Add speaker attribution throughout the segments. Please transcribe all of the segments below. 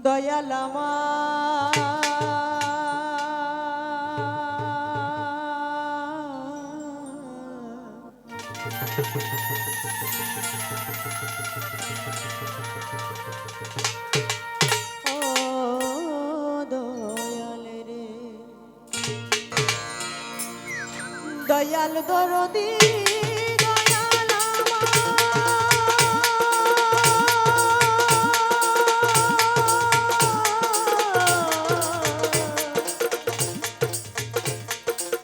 Speaker 1: দয়াল আমার ও দয়াল রে দয়াল দরদি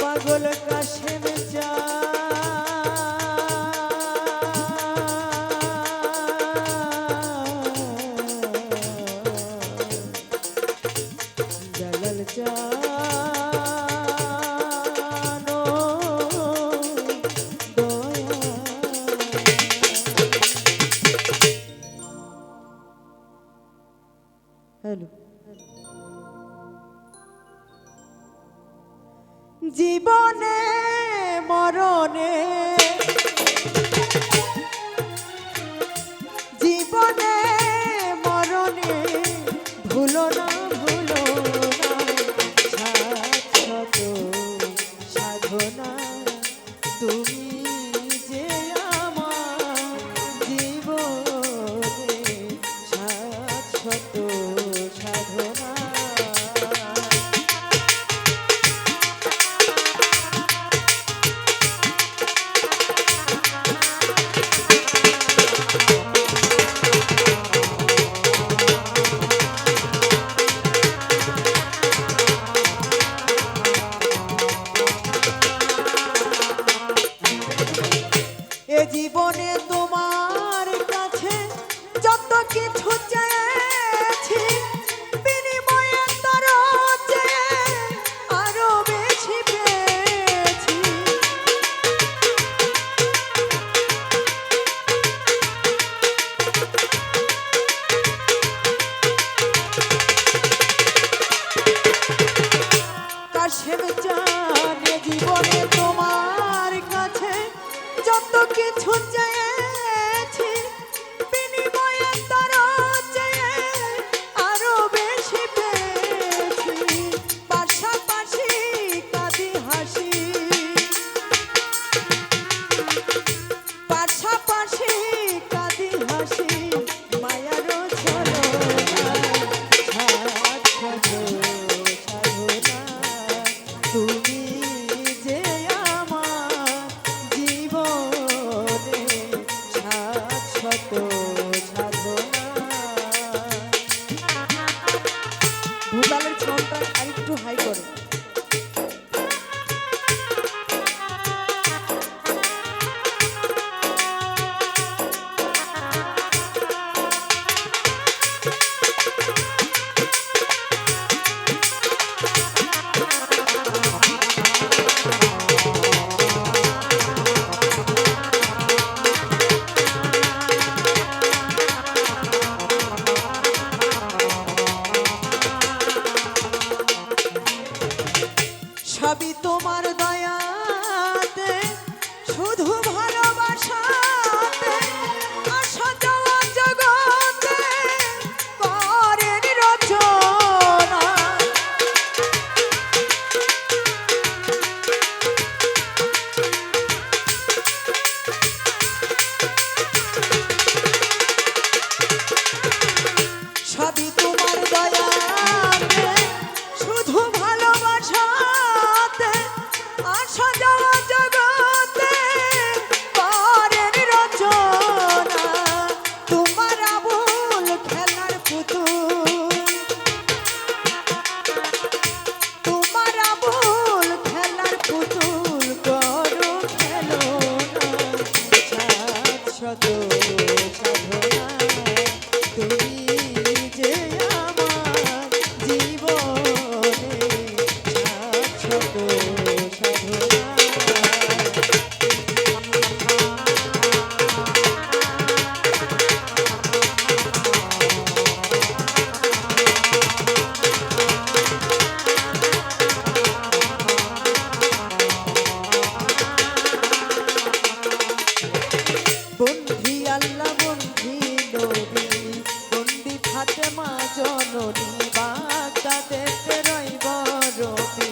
Speaker 1: পাগল কাশেম জালাল জানো দয়া হ্যালো জীবনে মরণে জীবনে মরণে ভুলো না শাশ্বত সাধনা তুমি যে আমার জীবনে শাশ্বত সাধনা এ জীবনে তোমার কাছে যত কিছু চেয়েছি বিনিময়ে তার চেয়ে আরো বেশি পেয়েছি কাশেম জানে জীবনে তোমার কাছে যত কিছু চেয়েছি বিনিময়ে তার চেয়ে আরো বেশি পেয়েছি পাশাপাশি কাঁদি হাসি পাশাপাশি কাঁদি হাসি মায়ারও ছলনা সাধনা তুমি যে আমার জীবনে শাশ্বত সাধনা ভূতালের ছন্দটা আরেকটু হাই করে সবই তোমার দয়াতে শুধু ভালোবাসাতে আসা যাওয়া জগতে করেন রচনা সবই তোমার দয়াতে শুধু ভালোবাসা আসা যাওয়া জগতে করেন রচনা তোমার আবুল খেলার পুতুল তোমার আবুল খেলার পুতুল করো খেলো না শাশ্বত সাধনা তুমি যে মা জননী বাগদাদেতে রইব রবি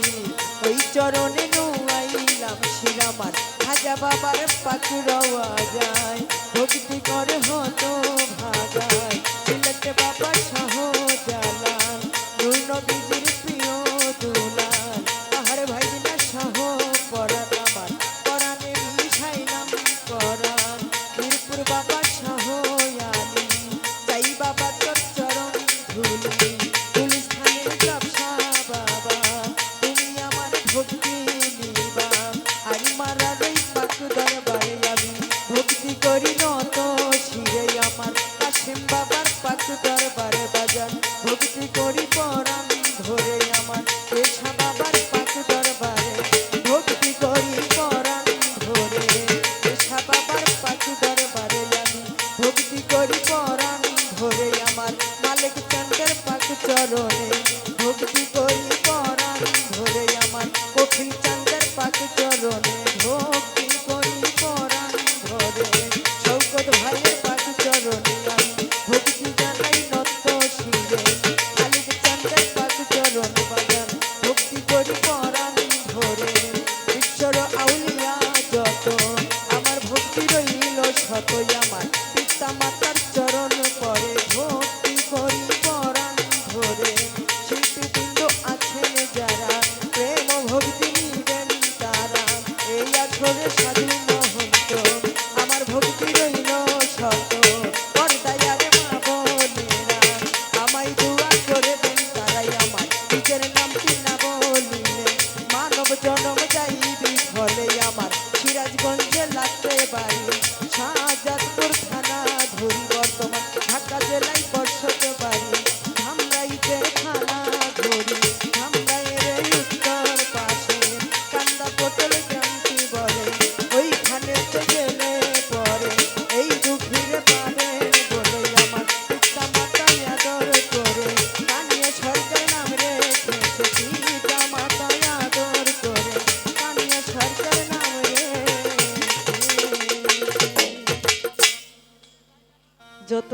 Speaker 1: ওই চরণে নুয়াইলাম শিরামার খাজা বাবার পাকুরওয়া যায় ভক্তি করে হতো ভাগায় সিলেটে বাবা শাহ জালাল নূর নবীজির প্রিয় দুলাল তাহার ভাই না শাহ পরাণ আমার পরাণে মিশাইলাম পরাণ মিরপুর বাবা শাহ আলী চাই বাবা তোর চরণ ধুলি গুলিস্তানের ব্যবসা বাবা তুমি আমার ভক্তি নিবা আর মারার এই পাক দরবারে আমি ভক্তি করি নত শিরে আমার কাশিম বাবার পাক দরবারে বাজান ভক্তি করি পরাণ ধরে আমার পেশা বাবার পাক দরবারে ভক্তি করি পরাণ ধরে পেশা বাবার পাক দরবারে আমি ভক্তি করি পরাণ ধরে আমার মালিক চন্দ্রের পাক চরণে ভক্তি করি পরাণ ধরে আমার কপিল চন্দ্রের পাক চরণে ভক্তি করি পরাণ ধরে শৌকত ভাইয়ের পাক চরণে আমি ভক্তি জানাই নত শিরে মালিক চন্দ্রের পাক চরণ বাজান ভক্তি করি পরাণ ধরে ঈশ্বর আউলিয়া যত আমার ভক্তি রইল শতই আমার পিতা মাতার চরণ পরে ভক্তি করি পরাণ ধরে শিল্পীবৃন্দ আছেন যারা প্রেম ভক্তি নিবেন তারা এই আসরে সাধু মহন্ত আমার ভক্তি রইল শত পর্দায়ার মা বোনেরা আমায় দোয়া করে দেন তারাই আমার নিজের নামটি না বলিলে মানব জনম যাইবি ফলে আমার সিরাজগঞ্জে লাগতে বাড়ি শাহজাদপুর থানা ধরি বর্তমান ঢাকা জেলায় বর্ষত বাড়ি ধামরাইতে থানা ধরি ধামরাইয়ের উত্তর পাশে কান্দা পটল গ্রামটি বলে ওইখানে গেলে পরে এই দুঃখীর পাবেন বলে আমার পিতা মাতায় আদর করে কানিয়া সরকার নাম রেখেছে পিতা মাতায় আদর করে কানিয়া সরকার নাম রেখেছে যত